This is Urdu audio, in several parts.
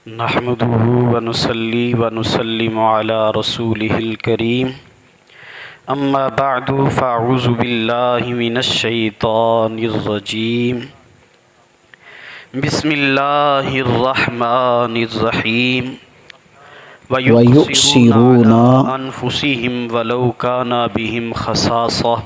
نحمده ونصلي ونسلم على رسوله الكريم اما بعد فاعوذ بالله من الشيطان الرجيم بسم الله الرحمن الرحيم ويؤثرون وَيُؤْثِرُونَ على أنفسهم ولو كان بهم خصاصة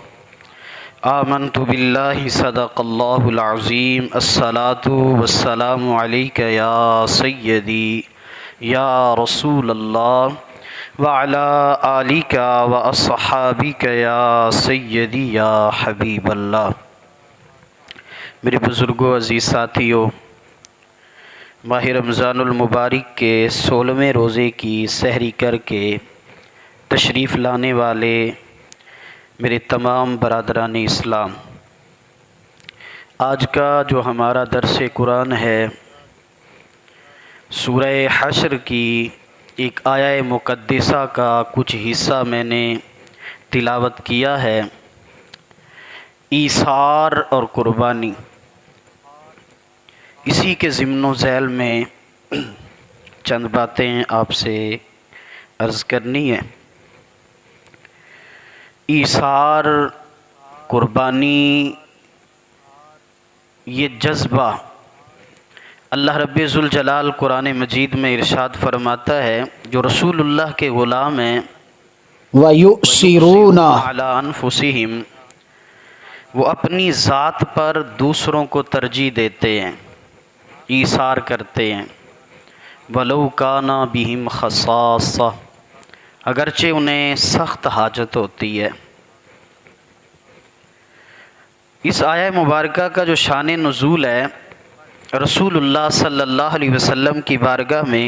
آمنت بالله صدق الله العظيم الصلاة والسلام عليك يا سيدي يا رسول الله وعلى آلك وأصحابك يا سيدي يا حبيب اللہ۔ میرے بزرگوں، عزیز ساتھیوں، ماہ رمضان المبارک کے 16ویں روزے کی سحری کر کے تشریف لانے والے میرے تمام برادران اسلام، آج کا جو ہمارا درس قرآن ہے سورہ حشر کی ایک آیہ مقدسہ کا کچھ حصہ میں نے تلاوت کیا ہے۔ ایثار اور قربانی، اسی کے ضمن و ذیل میں چند باتیں آپ سے عرض کرنی ہے۔ ایثار، قربانی، یہ جذبہ اللہ رب ذوالجلال قرآن مجید میں ارشاد فرماتا ہے، جو رسول اللہ کے غلام ہیں وَيُؤْثِرُونَ عَلَىٰ أَنفُسِهِمْ، وہ اپنی ذات پر دوسروں کو ترجیح دیتے ہیں، ایثار کرتے ہیں۔ وَلَوْ كَانَ بِهِمْ خَصَاصَةٌ، اگرچہ انہیں سخت حاجت ہوتی ہے۔ اس آیہ مبارکہ کا جو شان نزول ہے، رسول اللہ صلی اللہ علیہ وسلم کی بارگاہ میں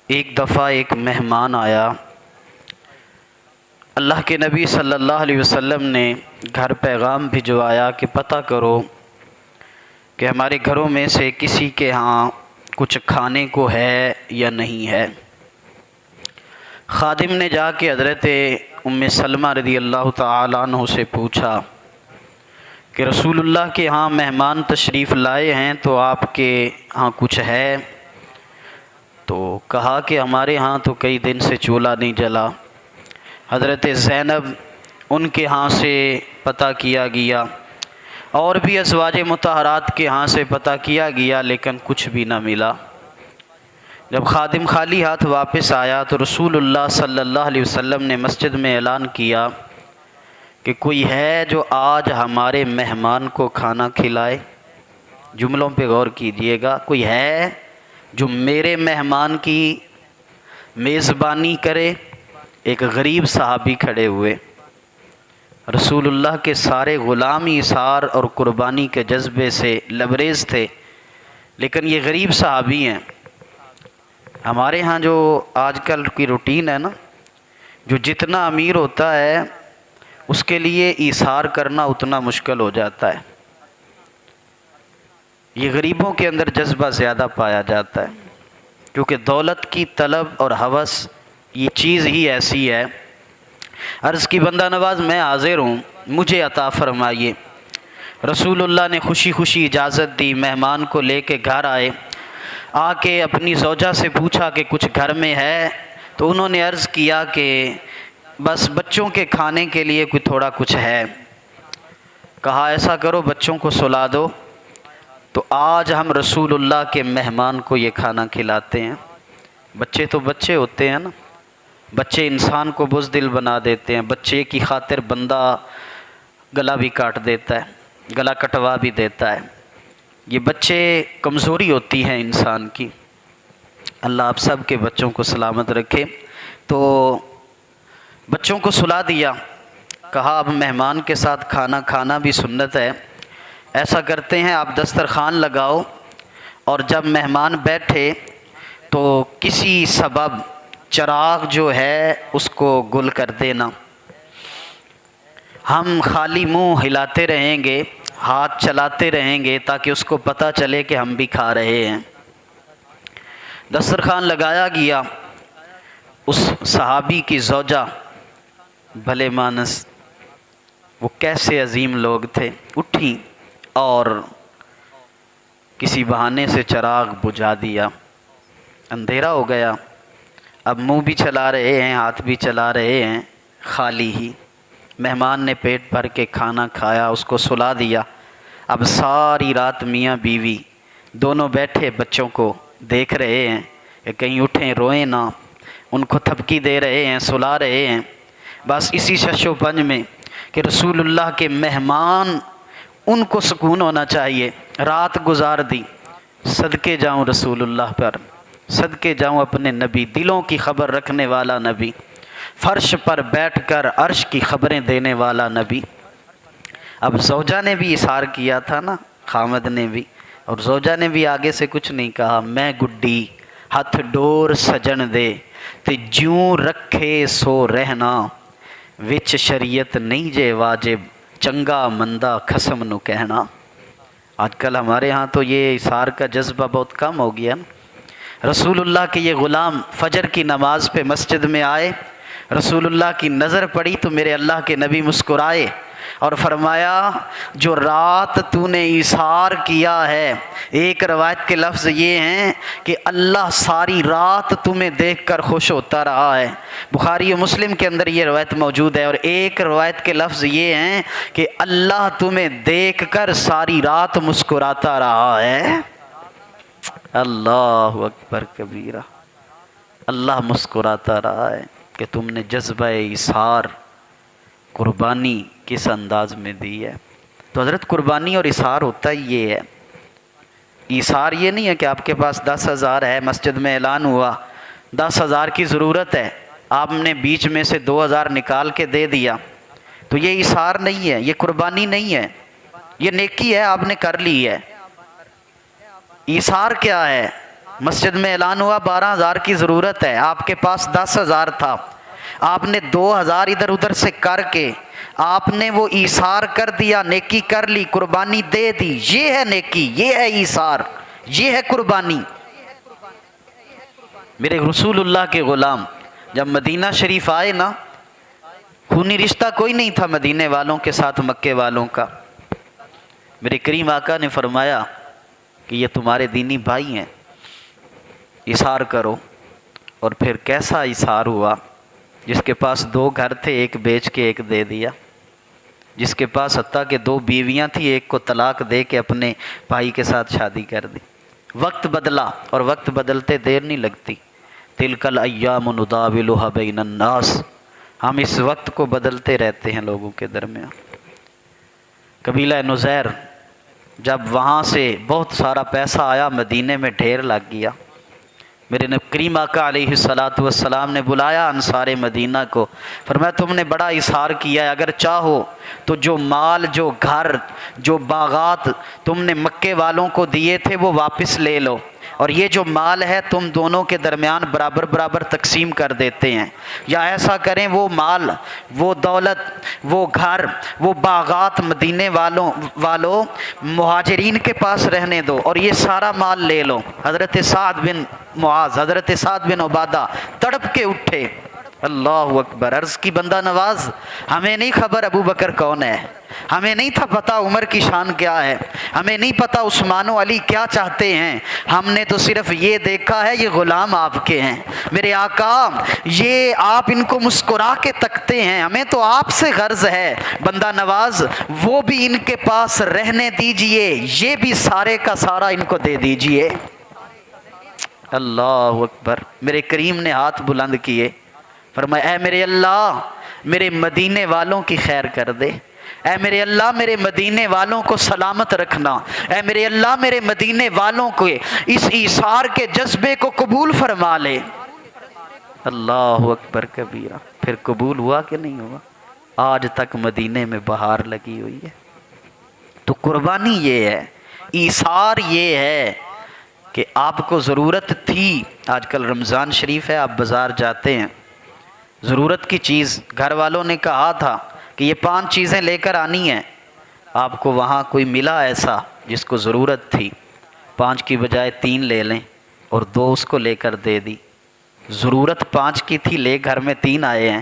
ایک دفعہ ایک مہمان آیا۔ اللہ کے نبی صلی اللہ علیہ وسلم نے گھر پیغام بھجوایا کہ پتہ کرو کہ ہمارے گھروں میں سے کسی کے ہاں کچھ کھانے کو ہے یا نہیں ہے۔ خادم نے جا کے حضرت ام سلمہ رضی اللہ تعالیٰ عنہ سے پوچھا کہ رسول اللہ کے ہاں مہمان تشریف لائے ہیں تو آپ کے ہاں کچھ ہے؟ تو کہا کہ ہمارے ہاں تو کئی دن سے چولہا نہیں جلا۔ حضرت زینب ان کے ہاں سے پتہ کیا گیا، اور بھی ازواج مطہرات کے ہاں سے پتہ کیا گیا، لیکن کچھ بھی نہ ملا۔ جب خادم خالی ہاتھ واپس آیا تو رسول اللہ صلی اللہ علیہ وسلم نے مسجد میں اعلان کیا کہ کوئی ہے جو آج ہمارے مہمان کو کھانا کھلائے؟ جملوں پہ غور کیجئے گا، کوئی ہے جو میرے مہمان کی میزبانی کرے؟ ایک غریب صحابی کھڑے ہوئے۔ رسول اللہ کے سارے غلام ایثار اور قربانی کے جذبے سے لبریز تھے، لیکن یہ غریب صحابی ہیں۔ ہمارے ہاں جو آج کل کی روٹین ہے نا، جو جتنا امیر ہوتا ہے اس کے لیے ایثار کرنا اتنا مشکل ہو جاتا ہے۔ یہ غریبوں کے اندر جذبہ زیادہ پایا جاتا ہے، کیونکہ دولت کی طلب اور ہوس یہ چیز ہی ایسی ہے۔ عرض کی بندہ نواز میں حاضر ہوں، مجھے عطا فرمائیے۔ رسول اللہ نے خوشی خوشی اجازت دی، مہمان کو لے کے گھر آئے۔ آ کے اپنی زوجہ سے پوچھا کہ کچھ گھر میں ہے؟ تو انہوں نے عرض کیا کہ بس بچوں کے کھانے کے لیے کوئی تھوڑا کچھ ہے۔ کہا ایسا کرو بچوں کو سلا دو، تو آج ہم رسول اللہ کے مہمان کو یہ کھانا کھلاتے ہیں۔ بچے تو بچے ہوتے ہیں نا، بچے انسان کو بزدل بنا دیتے ہیں، بچے کی خاطر بندہ گلا بھی کاٹ دیتا ہے، گلا کٹوا بھی دیتا ہے۔ یہ بچے کمزوری ہوتی ہے انسان کی، اللہ آپ سب کے بچوں کو سلامت رکھے۔ تو بچوں کو سلا دیا، کہا اب مہمان کے ساتھ کھانا کھانا بھی سنت ہے، ایسا کرتے ہیں آپ دسترخوان لگاؤ، اور جب مہمان بیٹھے تو کسی سبب چراغ جو ہے اس کو گل کر دینا۔ ہم خالی منہ ہلاتے رہیں گے، ہاتھ چلاتے رہیں گے تاکہ اس کو پتہ چلے کہ ہم بھی کھا رہے ہیں۔ دسترخوان لگایا گیا، اس صحابی کی زوجہ بھلے مانس، وہ کیسے عظیم لوگ تھے، اٹھی اور کسی بہانے سے چراغ بجھا دیا۔ اندھیرا ہو گیا، اب منہ بھی چلا رہے ہیں ہاتھ بھی چلا رہے ہیں خالی ہی۔ مہمان نے پیٹ بھر کے کھانا کھایا، اس کو سلا دیا۔ اب ساری رات میاں بیوی دونوں بیٹھے بچوں کو دیکھ رہے ہیں کہ کہیں اٹھیں روئیں نہ، ان کو تھپکی دے رہے ہیں، سلا رہے ہیں، بس اسی شش و پنج میں کہ رسول اللہ کے مہمان ان کو سکون ہونا چاہیے۔ رات گزار دی۔ صدقے جاؤں رسول اللہ پر، صدقے جاؤں اپنے نبی، دلوں کی خبر رکھنے والا نبی، فرش پر بیٹھ کر عرش کی خبریں دینے والا نبی۔ اب زوجہ نے بھی اظہار کیا تھا نا، خامد نے بھی، اور زوجہ نے بھی آگے سے کچھ نہیں کہا۔ میں گڈی ہتھ ڈور سجن دے تے جوں رکھے سو رہنا، وچ شریعت نہیں جے واجب چنگا مندہ خصم نو کہنا۔ آج کل ہمارے ہاں تو یہ اظہار کا جذبہ بہت کم ہو گیا نا۔ رسول اللہ کے یہ غلام فجر کی نماز پہ مسجد میں آئے، رسول اللہ کی نظر پڑی تو میرے اللہ کے نبی مسکرائے اور فرمایا جو رات تو نے اظہار کیا ہے، ایک روایت کے لفظ یہ ہیں کہ اللہ ساری رات تمہیں دیکھ کر خوش ہوتا رہا ہے۔ بخاری و مسلم کے اندر یہ روایت موجود ہے، اور ایک روایت کے لفظ یہ ہیں کہ اللہ تمہیں دیکھ کر ساری رات مسکراتا رہا ہے۔ اللہ اکبر کبیرہ، اللہ مسکراتا رہا ہے کہ تم نے جذبہ اظہار قربانی کس انداز میں دی ہے۔ تو حضرت قربانی اور اظہار ہوتا ہی یہ ہے۔ اظہار یہ نہیں ہے کہ آپ کے پاس 10,000 ہے، مسجد میں اعلان ہوا 10,000 کی ضرورت ہے، آپ نے بیچ میں سے 2,000 نکال کے دے دیا، تو یہ اظہار نہیں ہے، یہ قربانی نہیں ہے، یہ نیکی ہے، آپ نے کر لی ہے۔ اظہار کیا ہے؟ مسجد میں اعلان ہوا 12,000 کی ضرورت ہے، آپ کے پاس 10,000 تھا، آپ نے 2,000 ادھر ادھر سے کر کے آپ نے وہ ایثار کر دیا، نیکی کر لی، قربانی دے دی، یہ ہے نیکی، یہ ہے ایثار، یہ ہے قربانی۔ میرے رسول اللہ کے غلام جب مدینہ شریف آئے نا، خونی رشتہ کوئی نہیں تھا مدینے والوں کے ساتھ مکے والوں کا، میرے کریم آقا نے فرمایا کہ یہ تمہارے دینی بھائی ہیں، ایثار کرو۔ اور پھر کیسا ایثار ہوا؟ جس کے پاس 2 گھر تھے ایک بیچ کے ایک دے دیا، جس کے پاس حتیٰ کہ 2 بیویاں تھیں ایک کو طلاق دے کے اپنے بھائی کے ساتھ شادی کر دی۔ وقت بدلا، اور وقت بدلتے دیر نہیں لگتی۔ تلک الایام نداولها بین الناس، ہم اس وقت کو بدلتے رہتے ہیں لوگوں کے درمیان۔ قبیلہ نزیر جب وہاں سے بہت سارا پیسہ آیا، مدینے میں ڈھیر لگ گیا، میرے کریم آقا علیہ الصلاۃ والسلام نے بلایا انصار مدینہ کو، فرمایا تم نے بڑا اظہار کیا ہے، اگر چاہو تو جو مال، جو گھر، جو باغات تم نے مکے والوں کو دیے تھے وہ واپس لے لو، اور یہ جو مال ہے تم دونوں کے درمیان برابر برابر تقسیم کر دیتے ہیں، یا ایسا کریں وہ مال، وہ دولت، وہ گھر، وہ باغات مدینے والوں مہاجرین کے پاس رہنے دو، اور یہ سارا مال لے لو۔ حضرت سعد بن معاذ، حضرت سعد بن عبادہ تڑپ کے اٹھے۔ اللہ اکبر، عرض کی بندہ نواز، ہمیں نہیں خبر ابو بکر کون ہے، ہمیں نہیں تھا پتا عمر کی شان کیا ہے، ہمیں نہیں پتا عثمان و علی کیا چاہتے ہیں، ہم نے تو صرف یہ دیکھا ہے یہ غلام آپ کے ہیں، میرے آقا یہ آپ ان کو مسکرا کے تکتے ہیں، ہمیں تو آپ سے غرض ہے، بندہ نواز وہ بھی ان کے پاس رہنے دیجئے، یہ بھی سارے کا سارا ان کو دے دیجئے۔ اللہ اکبر، میرے کریم نے ہاتھ بلند کیے، فرمایا اے میرے اللہ میرے مدینے والوں کی خیر کر دے، اے میرے اللہ میرے مدینے والوں کو سلامت رکھنا، اے میرے اللہ میرے مدینے والوں کو اس ایثار کے جذبے کو قبول فرما لے۔ اللہ اکبر کبیرہ، پھر قبول ہوا کہ نہیں ہوا؟ آج تک مدینے میں بہار لگی ہوئی ہے۔ تو قربانی یہ ہے، ایثار یہ ہے کہ آپ کو ضرورت تھی، آج کل رمضان شریف ہے، آپ بازار جاتے ہیں، ضرورت کی چیز گھر والوں نے کہا تھا کہ یہ 5 چیزیں لے کر آنی ہیں، آپ کو وہاں کوئی ملا ایسا جس کو ضرورت تھی، 5 کی بجائے 3 لے لیں اور 2 اس کو لے کر دے دی، ضرورت 5 کی تھی، لے گھر میں 3 آئے ہیں،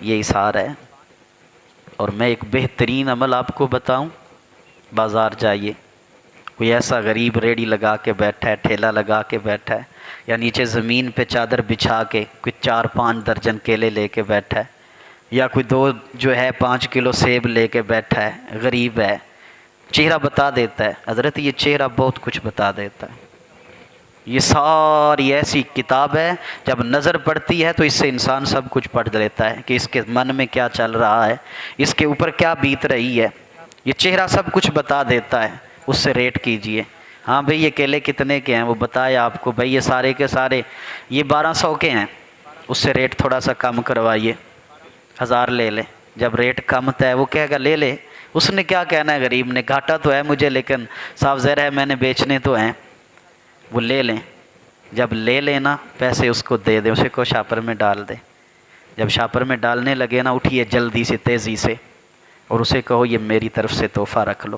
یہ ایثار ہے۔ اور میں ایک بہترین عمل آپ کو بتاؤں، بازار جائیے کوئی ایسا غریب ریڑھی لگا کے بیٹھا ہے، ٹھیلا لگا کے بیٹھا ہے، یا نیچے زمین پہ چادر بچھا کے کوئی 4-5 درجن کیلے لے کے بیٹھا ہے، یا کوئی 2 جو ہے 5 کلو سیب لے کے بیٹھا ہے، غریب ہے، چہرہ بتا دیتا ہے حضرت، یہ چہرہ بہت کچھ بتا دیتا ہے۔ یہ ساری ایسی کتاب ہے، جب نظر پڑتی ہے تو اس سے انسان سب کچھ پڑھ لیتا ہے کہ اس کے من میں کیا چل رہا ہے، اس کے اوپر کیا بیت رہی ہے، یہ چہرہ سب کچھ بتا دیتا ہے۔ اس سے ریٹ کیجئے، ہاں بھئی یہ کیلے کتنے کے ہیں، وہ بتائے آپ کو، بھئی یہ سارے کے سارے یہ 1200 کے ہیں، اس سے ریٹ تھوڑا سا کم کروائیے، 1000 لے لیں۔ جب ریٹ کم ہے وہ کہے گا لے لے، اس نے کیا کہنا ہے غریب نے، گھاٹا تو ہے مجھے لیکن صاف ظاہر ہے میں نے بیچنے تو ہیں، وہ لے لیں۔ جب لے لینا پیسے اس کو دے دیں، اسے کو شاپر میں ڈال دیں۔ جب شاپر میں ڈالنے لگے نا، اٹھیے جلدی سے، تیزی سے، اور اسے کہو یہ میری طرف سے تحفہ رکھ لو،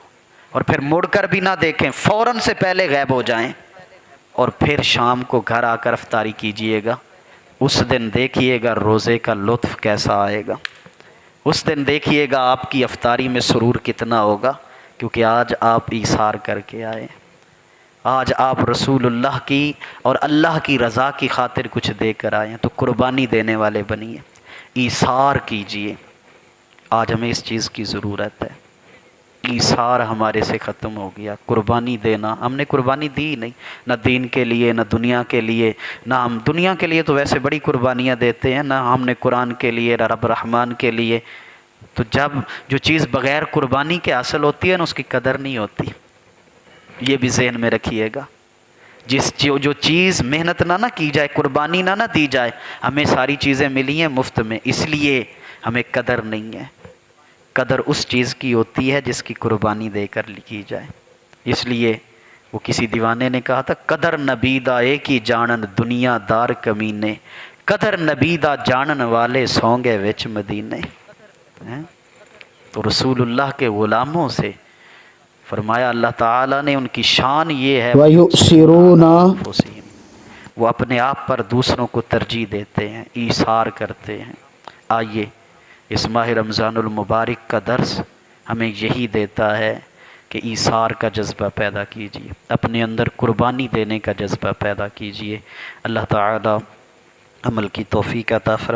اور پھر مڑ کر بھی نہ دیکھیں، فوراً سے پہلے غائب ہو جائیں، اور پھر شام کو گھر آ کر افطاری کیجئے گا۔ اس دن دیکھیے گا روزے کا لطف کیسا آئے گا، اس دن دیکھیے گا آپ کی افطاری میں سرور کتنا ہوگا، کیونکہ آج آپ ایثار کر کے آئے، آج آپ رسول اللہ کی اور اللہ کی رضا کی خاطر کچھ دے کر آئے ہیں، تو قربانی دینے والے بنیے، ایثار کیجئے۔ آج ہمیں اس چیز کی ضرورت ہے، ایثار ہمارے سے ختم ہو گیا، قربانی دینا، ہم نے قربانی دی نہیں، نہ دین کے لیے، نہ دنیا کے لیے، نہ ہم دنیا کے لیے تو ویسے بڑی قربانیاں دیتے ہیں، نہ ہم نے قرآن کے لیے، نہ رب رحمان کے لیے۔ تو جب جو چیز بغیر قربانی کے حاصل ہوتی ہے نا، اس کی قدر نہیں ہوتی، یہ بھی ذہن میں رکھیے گا۔ جو چیز محنت نہ کی جائے، قربانی نہ دی جائے، ہمیں ساری چیزیں ملی ہیں مفت میں، اس لیے ہمیں قدر نہیں ہے۔ قدر اس چیز کی ہوتی ہے جس کی قربانی دے کر کی جائے۔ اس لیے وہ کسی دیوانے نے کہا تھا، قدر نبیدہ ایک ہی جانن دنیا دار کمینے، قدر نبیدہ جانن والے سونگے وچ مدینے۔ تو رسول اللہ کے غلاموں سے فرمایا اللہ تعالیٰ نے، ان کی شان یہ ہے وَيُؤْثِرُونَ، وہ اپنے آپ پر دوسروں کو ترجیح دیتے ہیں، ایثار کرتے ہیں۔ آئیے اس ماہ رمضان المبارک کا درس ہمیں یہی دیتا ہے کہ ایثار کا جذبہ پیدا کیجیے، اپنے اندر قربانی دینے کا جذبہ پیدا کیجیے۔ اللہ تعالیٰ عمل کی توفیق عطا فرمائے۔